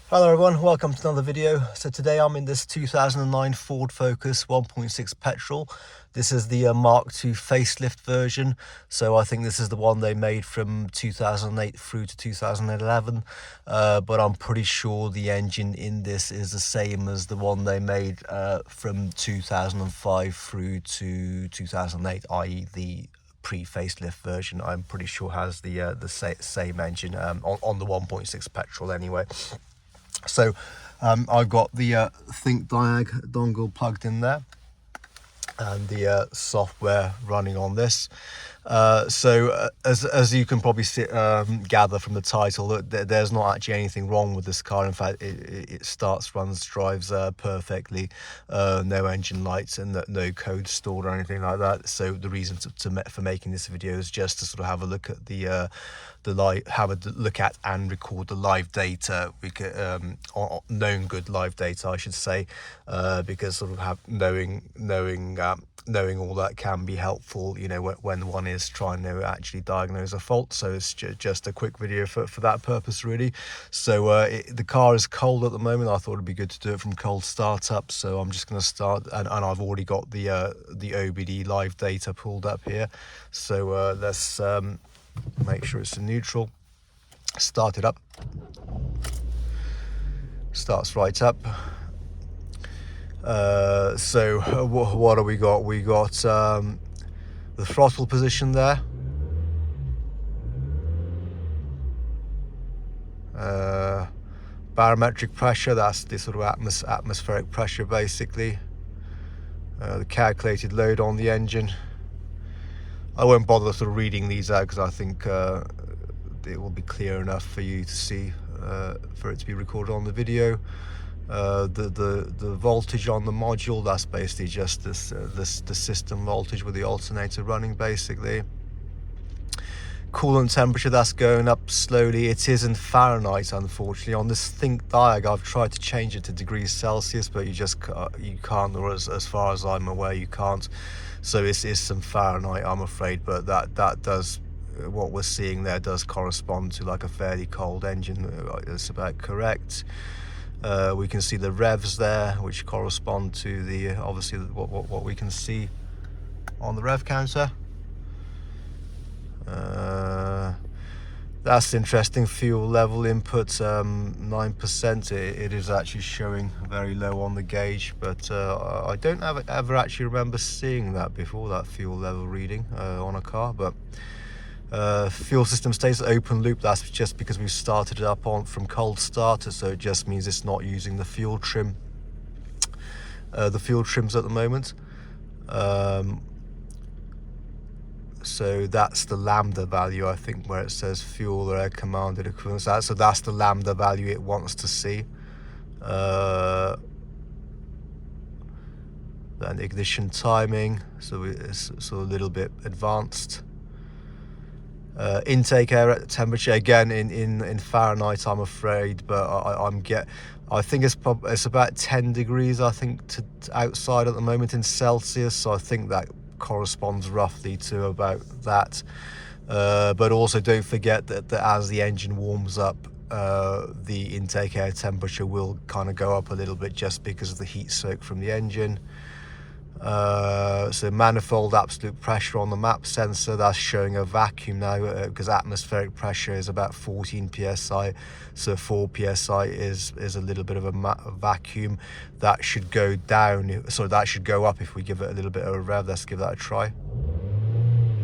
Hello everyone, welcome to another video. So today I'm in this 2009 Ford Focus 1.6 petrol. This is the Mark II facelift version. So I think this is the one they made from 2008 through to 2011. But I'm pretty sure the engine in this is the same as the one they made from 2005 through to 2008, i.e. the pre-facelift version. I'm pretty sure has the same engine on the 1.6 petrol anyway. So I've got the ThinkDiag dongle plugged in there and the software running on this. So as you can probably gather from the title, there's not actually anything wrong with this car. In fact, it starts, runs, drives perfectly. No engine lights and no code stored or anything like that. So the reason for making this video is just to sort of have a look at have a look at and record the live data. We could known good live data, I should say, because sort of knowing all that can be helpful, you know, when one is trying to actually diagnose a fault. So it's just a quick video for that purpose, really. So the car is cold at the moment. I thought it'd be good to do it from cold startup. So I'm just going to start, and I've already got the OBD live data pulled up here. So let's make sure it's in neutral. Start it up. Starts right up. So what have we got? We got the throttle position there. Barometric pressure, that's the sort of atmospheric pressure basically. The calculated load on the engine. I won't bother sort of reading these out because I think it will be clear enough for you to see, for it to be recorded on the video. The voltage on the module, that's basically just the system voltage with the alternator running basically. Coolant temperature, that's going up slowly. It is in Fahrenheit, unfortunately. On this ThinkDiag, I've tried to change it to degrees Celsius, but you can't, or as far as I'm aware, you can't. So it is some Fahrenheit, I'm afraid, but that does, what we're seeing there does correspond to like a fairly cold engine. It's about correct. We can see the revs there, which correspond to the obviously what we can see on the rev counter. That's interesting. Fuel level input 9%. It is actually showing very low on the gauge, but I don't ever actually remember seeing that before, that fuel level reading on a car. But fuel system stays open loop. That's just because we've started it up from cold starter, so it just means it's not using the fuel trim. The fuel trims at the moment. So that's the lambda value, I think, where it says fuel or air commanded equivalence. So that's the lambda value it wants to see. Then ignition timing, so it's sort of a little bit advanced. Intake air at temperature, again in Fahrenheit, I'm afraid, but I think it's about 10 degrees, I think, to outside at the moment in Celsius. So I think that corresponds roughly to about that. But also don't forget that as the engine warms up, the intake air temperature will kind of go up a little bit just because of the heat soak from the engine. So manifold absolute pressure on the map sensor, that's showing a vacuum now, because atmospheric pressure is about 14 psi, so 4 psi is a little bit of a vacuum. That should go down, so that should go up if we give it a little bit of a rev. Let's give that a try.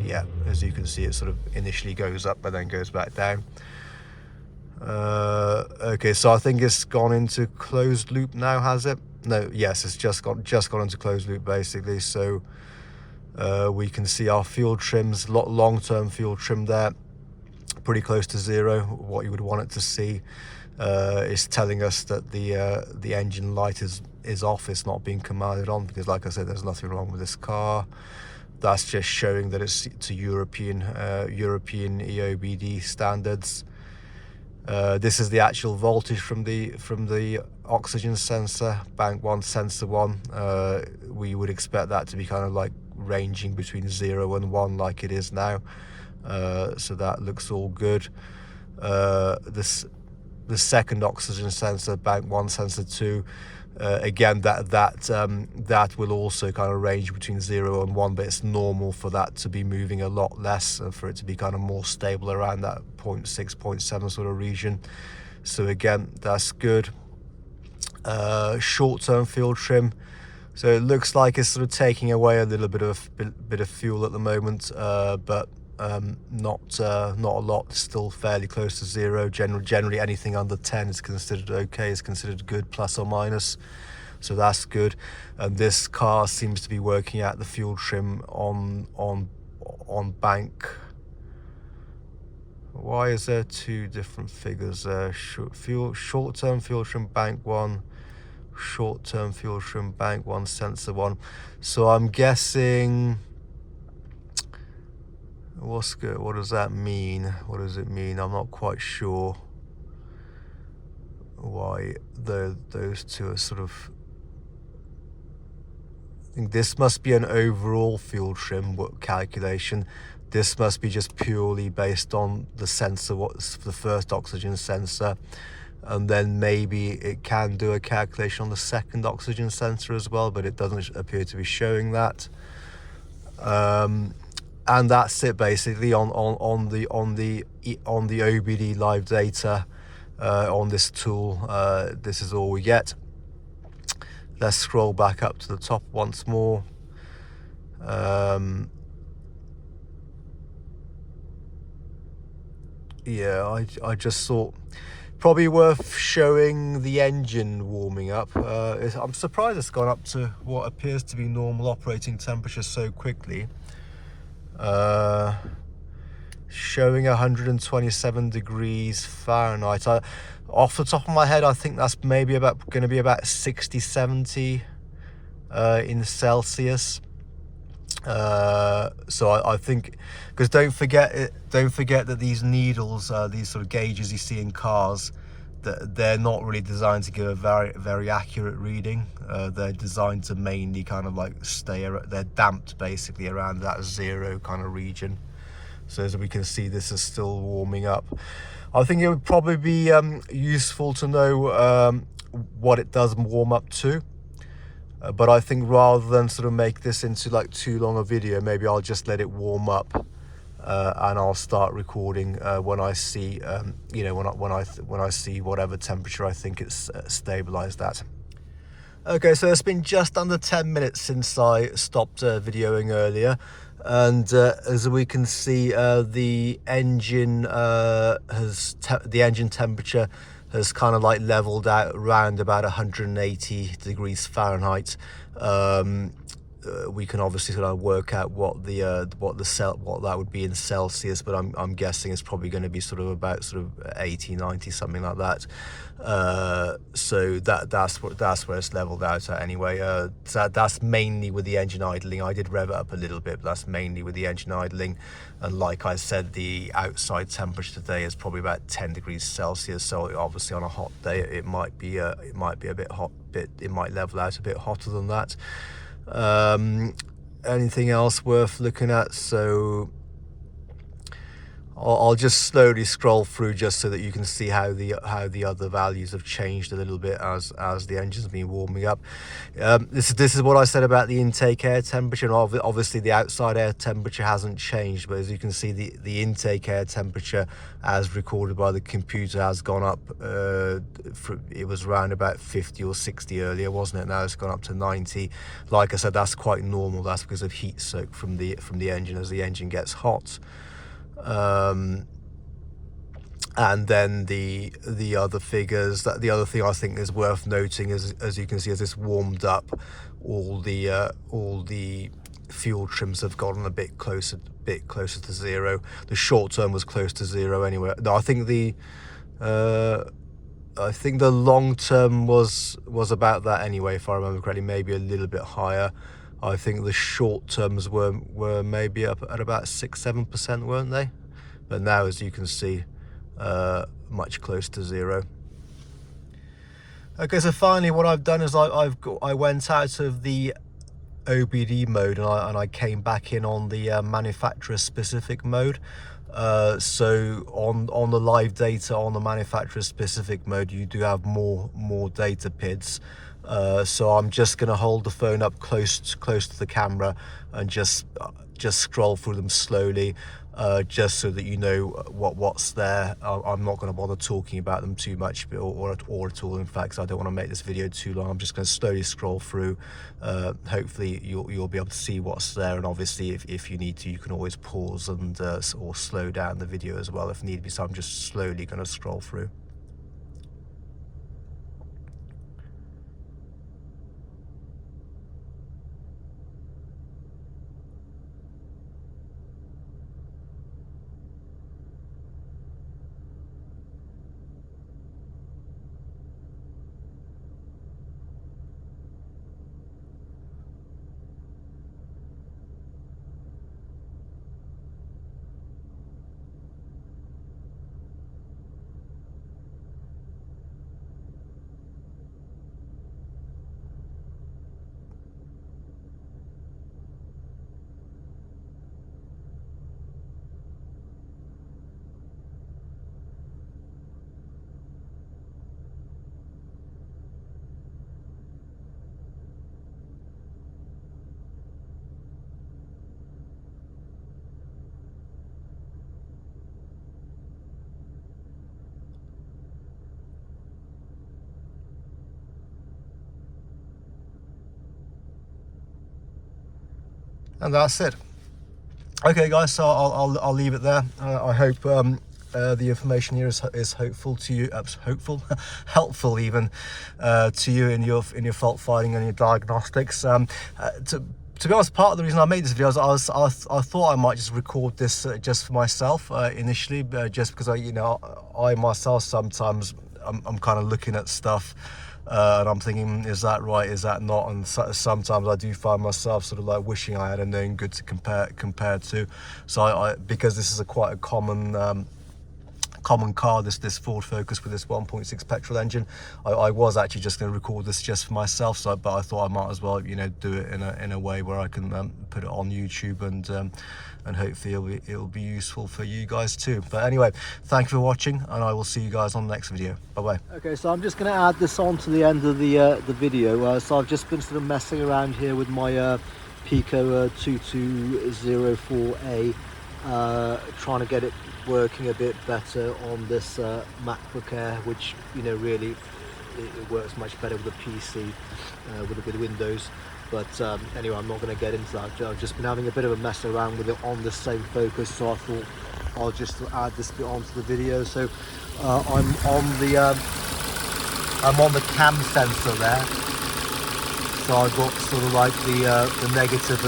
Yeah, as you can see, it sort of initially goes up but then goes back down. Okay, so I think it's gone into closed loop now, has it? No, yes, it's just gone into closed loop basically. So we can see our fuel trims, long-term fuel trim there, pretty close to zero, what you would want it to see. It's telling us that the engine light is off, it's not being commanded on, because like I said, there's nothing wrong with this car. That's just showing that it's to European EOBD standards. This is the actual voltage from the oxygen sensor, bank 1, sensor 1. We would expect that to be kind of like ranging between 0 and 1 like it is now. So that looks all good. The the second oxygen sensor, bank 1, sensor 2, again that will also kind of range between 0 and 1, but it's normal for that to be moving a lot less and for it to be kind of more stable around that 0.6, 0.7 sort of region. So again, that's good. Short-term fuel trim, so it looks like it's sort of taking away a little bit of fuel at the moment, but not a lot, still fairly close to 0. Generally anything under 10 is considered okay, is considered good, plus or minus, so that's good. And this car seems to be working out the fuel trim on bank. Why is there two different figures there? Short-term fuel trim bank 1, short-term fuel trim bank 1, sensor 1. So I'm guessing, what's good? What does that mean? What does it mean? I'm not quite sure why those two are sort of. I think this must be an overall fuel trim calculation. This must be just purely based on the sensor, what's the first oxygen sensor, and then maybe it can do a calculation on the second oxygen sensor as well, but it doesn't appear to be showing that. And that's it basically on the OBD live data on this tool. This is all we get. Let's scroll back up to the top once more. Yeah, I just thought probably worth showing the engine warming up. I'm surprised it's gone up to what appears to be normal operating temperature so quickly. Showing 127 degrees Fahrenheit. Off the top of my head, I think that's maybe going to be about 60, 70 in Celsius. So I think, because don't forget that these needles, these sort of gauges you see in cars, that they're not really designed to give a very accurate reading. They're designed to mainly kind of like they're damped basically around that 0 kind of region. So as we can see, this is still warming up. I think it would probably be useful to know what it does warm up to. But I think rather than sort of make this into like too long a video, maybe I'll just let it warm up, and I'll start recording when I see, you know, when I see whatever temperature I think it's stabilized at. Okay, so it's been just under 10 minutes since I stopped videoing earlier, and as we can see, the engine temperature has kind of like leveled out around about 180 degrees Fahrenheit. We can obviously sort of work out what that would be in Celsius, but I'm guessing it's probably going to be sort of about 80, 90, something like that. So that's where it's leveled out at anyway. That's mainly with the engine idling. I did rev it up a little bit, but that's mainly with the engine idling. And like I said, the outside temperature today is probably about 10 degrees Celsius. So obviously on a hot day, it might be a bit hot. It might level out a bit hotter than that. Anything else worth looking at? So I'll just slowly scroll through just so that you can see how the other values have changed a little bit as the engine's been warming up. This is what I said about the intake air temperature, and obviously the outside air temperature hasn't changed, but as you can see, the intake air temperature as recorded by the computer has gone up. It was around about 50 or 60 earlier, wasn't it? Now it's gone up to 90. Like I said, that's quite normal. That's because of heat soak from the engine as the engine gets hot. And then the other figures, the other thing I think is worth noting is, as you can see, as this warmed up, all the fuel trims have gotten a bit closer to 0. The short term was close to 0 anyway. No, I think the long term was about that anyway, if I remember correctly, maybe a little bit higher. I think the short terms were maybe up at about 6-7%, weren't they? But now, as you can see, much closer to 0. Okay, so finally, what I've done is I went out of the OBD mode and I came back in on the manufacturer specific mode. So on the live data, on the manufacturer specific mode, you do have more data PIDs. So I'm just going to hold the phone up close to the camera and just scroll through them slowly, just so that you know what's there. I'm not going to bother talking about them too much or at all, in fact, 'cause I don't want to make this video too long. I'm just going to slowly scroll through. Hopefully you'll be able to see what's there, and obviously if you need to, you can always pause and or slow down the video as well if need be. So I'm just slowly going to scroll through. And that's it. Okay guys, so I'll leave it there. I hope the information here is hopeful to you, helpful even to you in your fault finding and your diagnostics. To be honest, part of the reason I made this video is I thought I might just record this just for myself initially, just because I myself sometimes I'm kind of looking at stuff. And I'm thinking, is that right, is that not? And sometimes I do find myself sort of like wishing I had a known good to compare to. So I because this is quite a common car, this Ford Focus with this 1.6 petrol engine, I was actually just going to record this just for myself, but I thought I might as well do it in a way where I can put it on YouTube, and hopefully it'll be useful for you guys too. But anyway, thank you for watching, and I will see you guys on the next video. Bye bye. Okay, so I'm just going to add this on to the end of the video. So I've just been sort of messing around here with my Pico 2204A, trying to get it working a bit better on this MacBook Air, which really it works much better with a PC with Windows. But anyway, I'm not going to get into that. I've just been having a bit of a mess around with it on the same Focus, so I thought I'll just add this bit onto the video. So I'm on the cam sensor there. So I've got sort of like the negative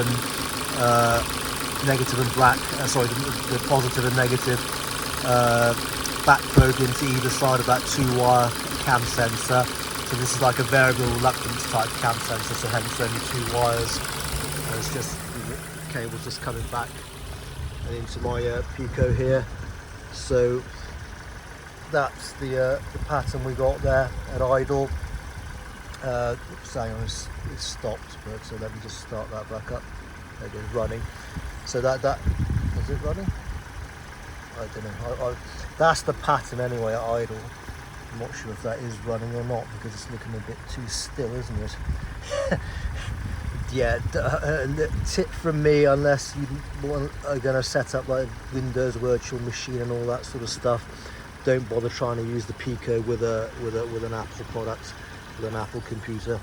and black, sorry, the positive and negative back probe into either side of that 2-wire cam sensor. So this is like a variable reluctance type cam sensor, so hence only 2 wires. And it's just the cable's just coming back and into my Pico here. So that's the pattern we got there at idle. Oops, hang on, it's stopped, but so let me just start that back up. There it goes, running. So that is it running? I don't know. That's the pattern anyway at idle. I'm not sure if that is running or not because it's looking a bit too still, isn't it? Yeah, tip from me, unless you are going to set up like Windows virtual machine and all that sort of stuff, don't bother trying to use the Pico with an Apple product, with an Apple computer.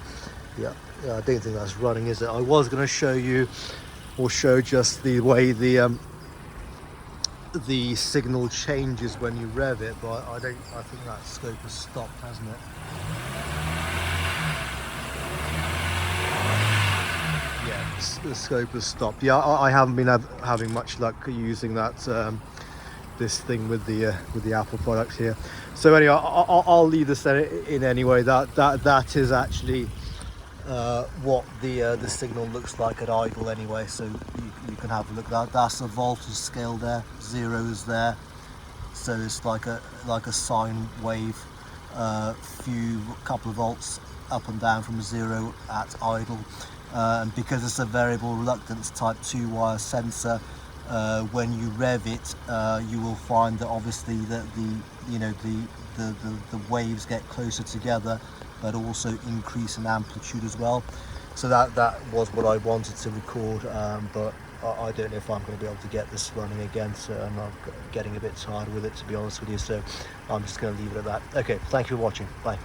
Yeah, I don't think that's running, is it? I was going to show you, or show just the way the signal changes when you rev it, but I think that scope has stopped, hasn't it? Yeah, the scope has stopped. Yeah, I haven't been having much luck using that this thing with the Apple products here. So anyway, I'll leave this in anyway. That is actually what the signal looks like at idle anyway, so you can have a look at that. That's a voltage scale there, 0 is there, so it's like a sine wave, couple of volts up and down from 0 at idle, and because it's a variable reluctance type 2-wire sensor, when you rev it, you will find that obviously that the waves get closer together, but also increase in amplitude as well. So that was what I wanted to record, but I don't know if I'm going to be able to get this running again, so I'm getting a bit tired with it, to be honest with you, so I'm just going to leave it at that. Okay, thank you for watching. Bye.